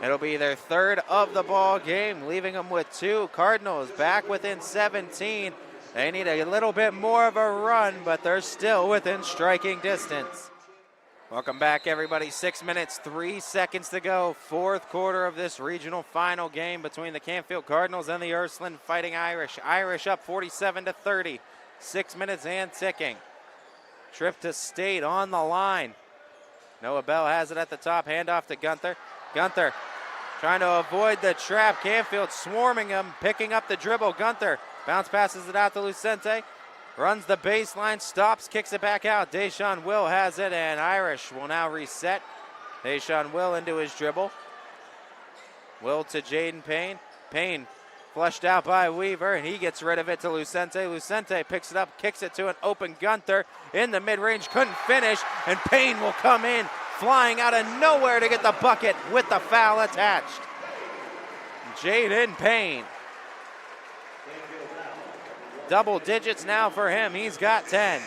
it'll be their third of the ball game, leaving them with two. Cardinals back within 17. They need a little bit more of a run, but they're still within striking distance. Welcome back, everybody. 6 minutes, 3 seconds to go. Fourth quarter of this regional final game between the Canfield Cardinals and the Ursuline Fighting Irish. Irish up 47-30. 6 minutes and ticking. Trip to state on the line. Noah Bell has it at the top. Handoff to Gunther. Gunther trying to avoid the trap. Canfield swarming him, picking up the dribble. Gunther bounce passes it out to Lucente. Runs the baseline, stops, kicks it back out. Deshaun Will has it, and Irish will now reset. Deshaun Will into his dribble. Will to Jaden Payne. Payne flushed out by Weaver, and he gets rid of it to Lucente. Lucente picks it up, kicks it to an open Gunther in the mid-range. Couldn't finish, and Payne will come in, flying out of nowhere to get the bucket with the foul attached. Jaden Payne. Double digits now for him. He's got 10.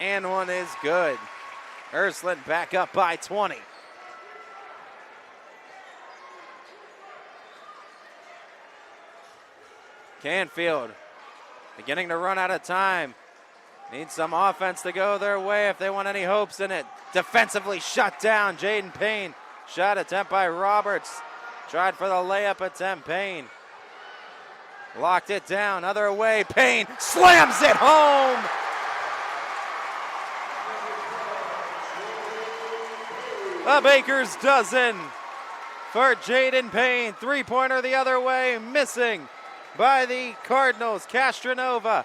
And one is good. Ursuline back up by 20. Canfield beginning to run out of time. Needs some offense to go their way if they want any hopes in it. Defensively shut down. Jaden Payne. Shot attempt by Roberts. Tried for the layup attempt. Payne locked it down. Other way. Payne slams it home. A baker's dozen for Jaden Payne. Three-pointer the other way. Missing by the Cardinals. Castronova.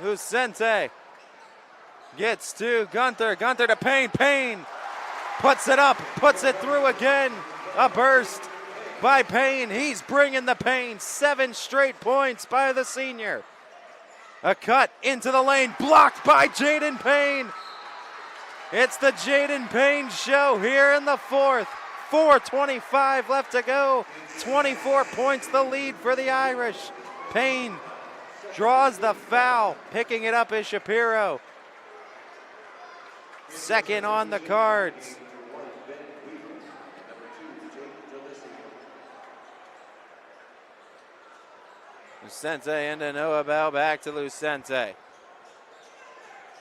Lucente gets to Gunther. Gunther to Payne. Payne puts it up, puts it through again. A burst by Payne. He's bringing the pain. 7 straight points by the senior. A cut into the lane, blocked by Jaden Payne. It's the Jaden Payne show here in the fourth. 4:25 left to go. 24 points the lead for the Irish. Payne draws the foul. Picking it up is Shapiro. Second on the Cards. Lucente into Noah Bell, back to Lucente.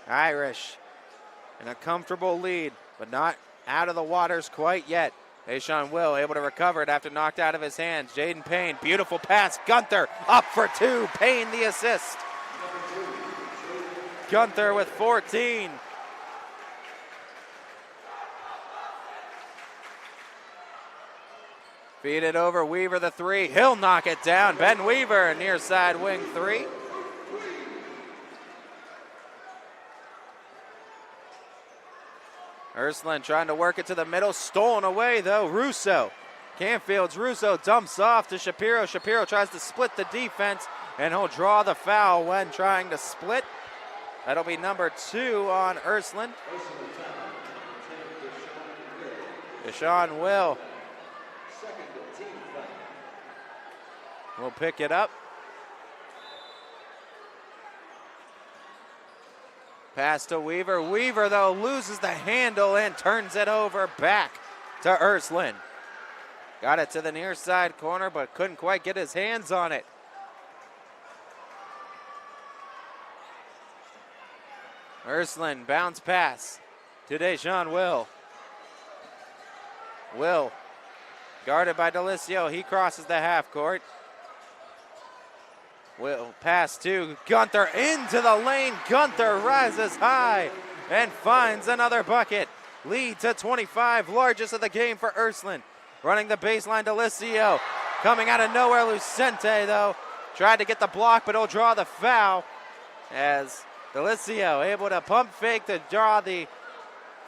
Irish in a comfortable lead, but not out of the waters quite yet. Deshaun Will able to recover it after knocked out of his hands. Jaden Payne, beautiful pass. Gunther up for 2. Payne the assist. Gunther with 14. Feed it over, Weaver the 3. He'll knock it down. Ben Weaver, near side wing 3. Ursuline trying to work it to the middle. Stolen away, though. Russo. Canfield's Russo dumps off to Shapiro. Shapiro tries to split the defense, and he'll draw the foul when trying to split. That'll be number 2 on Ursuline. Deshaun Will will pick it up. Pass to Weaver. Weaver, though, loses the handle and turns it over back to Ursuline. Got it to the near side corner, but couldn't quite get his hands on it. Ursuline bounce pass to Deshaun Will. Will, guarded by Delicio. He crosses the half court. Will pass to Gunther into the lane. Gunther rises high and finds another bucket. Lead to 25, largest of the game for Ursuline. Running the baseline, Delicio. Coming out of nowhere, Lucente, though. Tried to get the block, but he'll draw the foul. As Delicio able to pump fake to draw the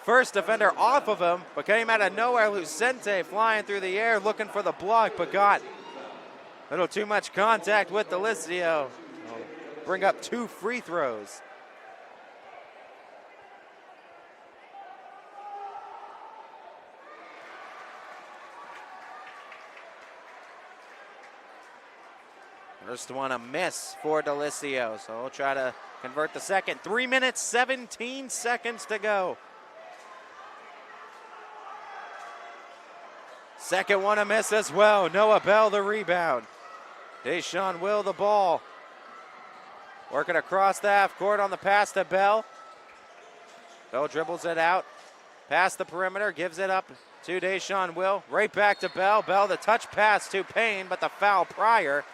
first defender off of him, but came out of nowhere. Lucente flying through the air looking for the block, but got a little too much contact with Delicio. Bring up 2 free throws. First one a miss for Delicio, so we'll try to convert the second. 3 minutes, 17 seconds to go. Second one a miss as well. Noah Bell the rebound. Deshaun Will the ball. Working across the half court on the pass to Bell. Bell dribbles it out. Past the perimeter, gives it up to Deshaun Will. Right back to Bell. Bell the touch pass to Payne, but the foul prior.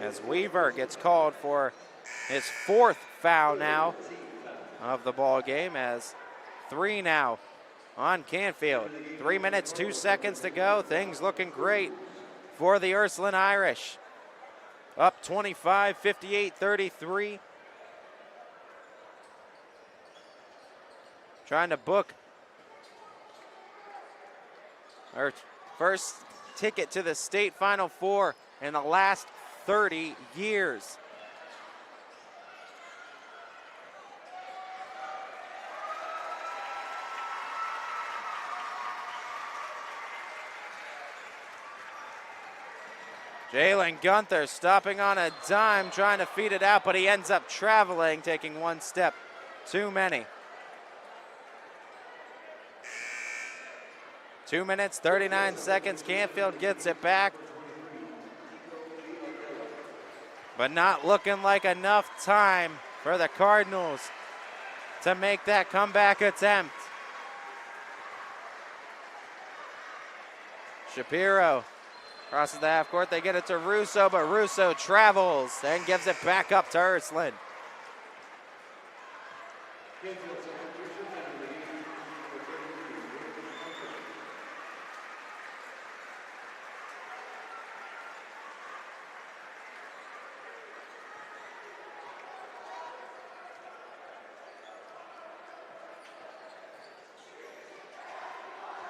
As Weaver gets called for his 4th foul now of the ball game, as 3 now on Canfield. 3 minutes, 2 seconds to go. Things looking great for the Ursuline Irish. Up 25, 58-33. Trying to book our first ticket to the state Final Four in the last 30 years. Jalen Gunther stopping on a dime, trying to feed it out, but he ends up traveling, taking 1 step too many. 2 minutes, 39 seconds. Canfield gets it back, but not looking like enough time for the Cardinals to make that comeback attempt. Shapiro crosses the half court. They get it to Russo, but Russo travels and gives it back up to Ursuline.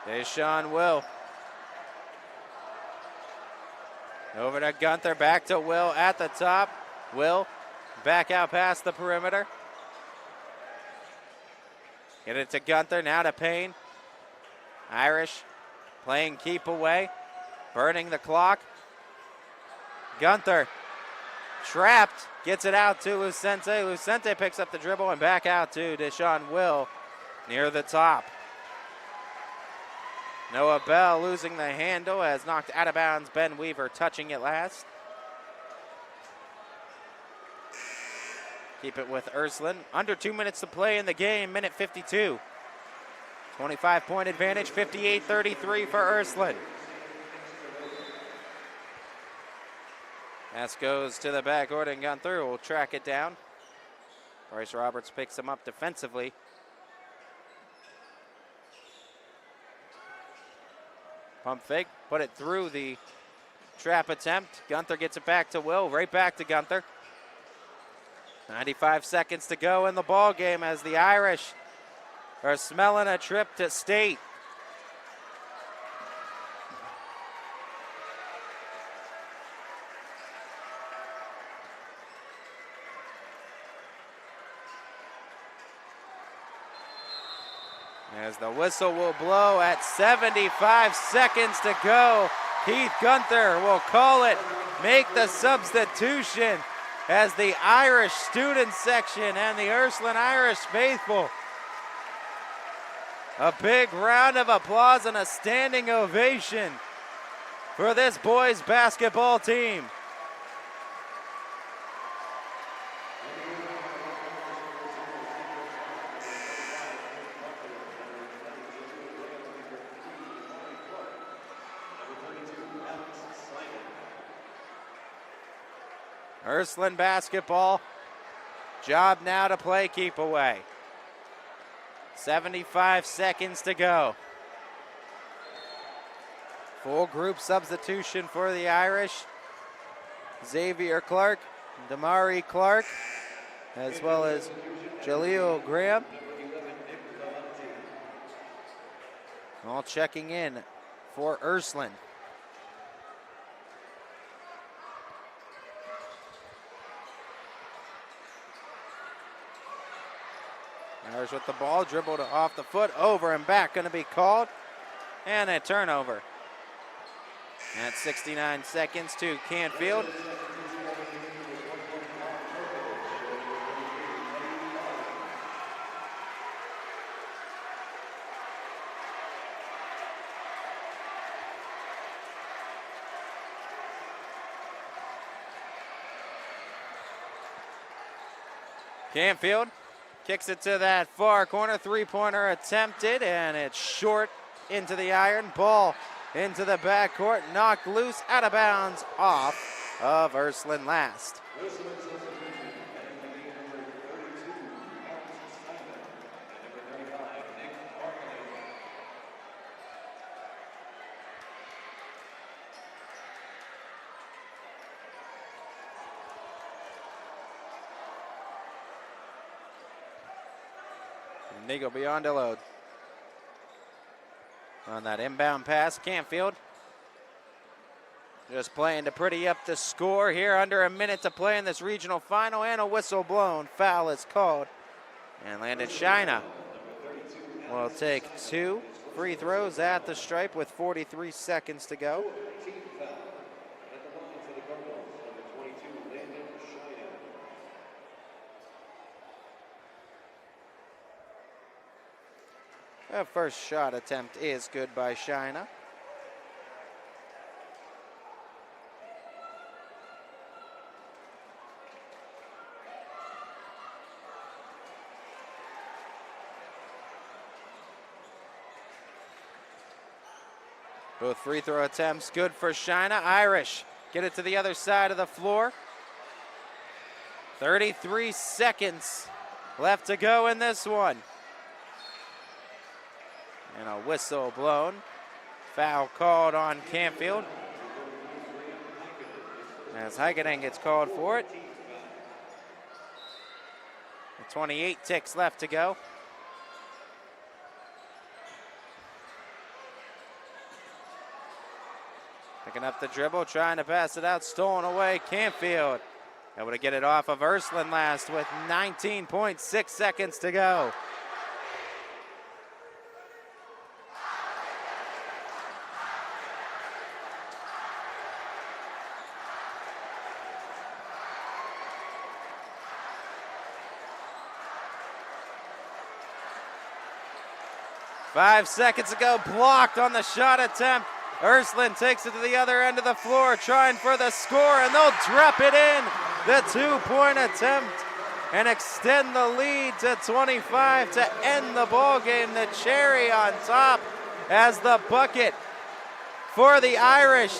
Deshaun Will. Over to Gunther, back to Will at the top. Will back out past the perimeter. Get it to Gunther, now to Payne. Irish playing keep away, burning the clock. Gunther trapped, gets it out to Lucente. Lucente picks up the dribble and back out to Deshaun Will near the top. Noah Bell losing the handle as knocked out of bounds. Ben Weaver touching it last. Keep it with Ursuline. Under 2 minutes to play in the game, minute 52. 25-point advantage, 58-33 for Ursuline. Pass goes to the backcourt and Gunther will track it down. Bryce Roberts picks him up defensively. Pump fake, put it through the trap attempt. Gunther gets it back to Will, right back to Gunther. 95 seconds to go in the ball game as the Irish are smelling a trip to state. As the whistle will blow at 75 seconds to go, Keith Gunther will call it, make the substitution as the Irish student section and the Ursuline Irish faithful. A big round of applause and a standing ovation for this boys basketball team. Ursuline basketball, job now to play keep away. 75 seconds to go. Full group substitution for the Irish. Xavier Clark, Damari Clark, as well as Jaleel Graham. All checking in for Ursuline. Irish with the ball, dribbled off the foot, over and back, going to be called, and a turnover. At 69 seconds to Canfield. Canfield kicks it to that far corner, three-pointer attempted, and it's short into the iron. Ball into the backcourt, knocked loose, out of bounds, off of Ursuline last. 'Nigo Biondello on that inbound pass. Canfield just playing to pretty up the score here. Under a minute to play in this regional final, and a whistle blown. Foul is called. And Landon Shina will take 2 free throws at the stripe with 43 seconds to go. The first shot attempt is good by Shina. Both free throw attempts good for Shina. Irish get it to the other side of the floor. 33 seconds left to go in this one. And a whistle blown. Foul called on Canfield. As Heikkinen gets called for it. 28 ticks left to go. Picking up the dribble, trying to pass it out, stolen away. Canfield able to get it off of Ursuline last with 19.6 seconds to go. Five seconds ago, blocked on the shot attempt. Ursuline takes it to the other end of the floor, trying for the score, and they'll drop it in. The 2-point attempt and extend the lead to 25 to end the ball game. The cherry on top as the bucket for the Irish.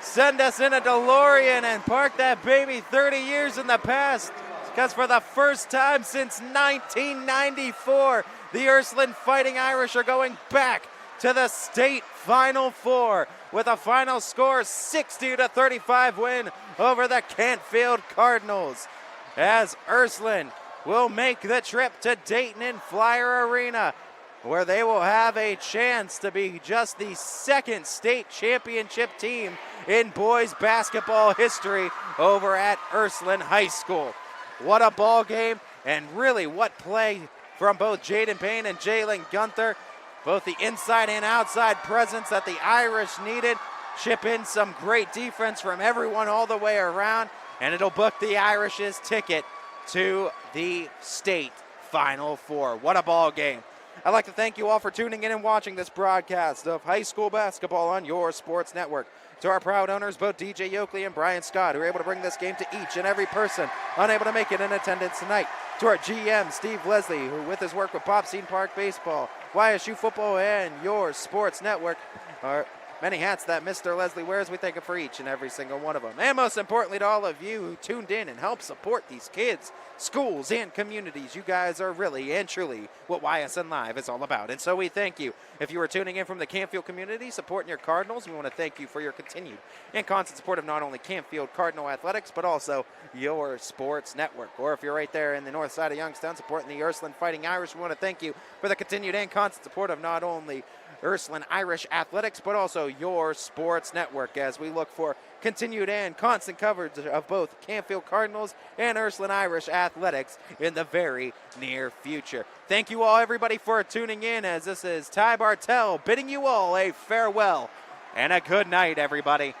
Send us in a DeLorean and park that baby 30 years in the past, because for the first time since 1994, the Ursuline Fighting Irish are going back to the state Final Four with a final score 60-35 win over the Canfield Cardinals, as Ursuline will make the trip to Dayton and Flyer Arena, where they will have a chance to be just the second state championship team in boys basketball history over at Ursuline High School. What a ball game, and really what play from both Jaden Payne and Jalen Gunther. both the inside and outside presence that the Irish needed. Ship in some great defense from everyone all the way around, and it'll book the Irish's ticket to the state Final Four. What a ball game. I'd like to thank you all for tuning in and watching this broadcast of high school basketball on your sports network. To our proud owners, both DJ Yoakley and Brian Scott, who are able to bring this game to each and every person unable to make it in attendance tonight. To our GM, Steve Leslie, who with his work with Popsine Park Baseball, YSU Football, and your sports network are many hats that Mr. Leslie wears. We thank him for each and every single one of them. And most importantly to all of you who tuned in and helped support these kids, schools, and communities. You guys are really and truly what YSN Live is all about. And so we thank you. If you are tuning in from the Canfield community supporting your Cardinals, we want to thank you for your continued and constant support of not only Canfield Cardinal Athletics, but also your sports network. Or if you're right there in the north side of Youngstown supporting the Ursuline Fighting Irish, we want to thank you for the continued and constant support of not only Ursuline Irish Athletics, but also your sports network as we look for continued and constant coverage of both Canfield Cardinals and Ursuline Irish Athletics in the very near future. Thank you all, everybody, for tuning in, as this is Ty Bartell bidding you all a farewell and a good night, everybody.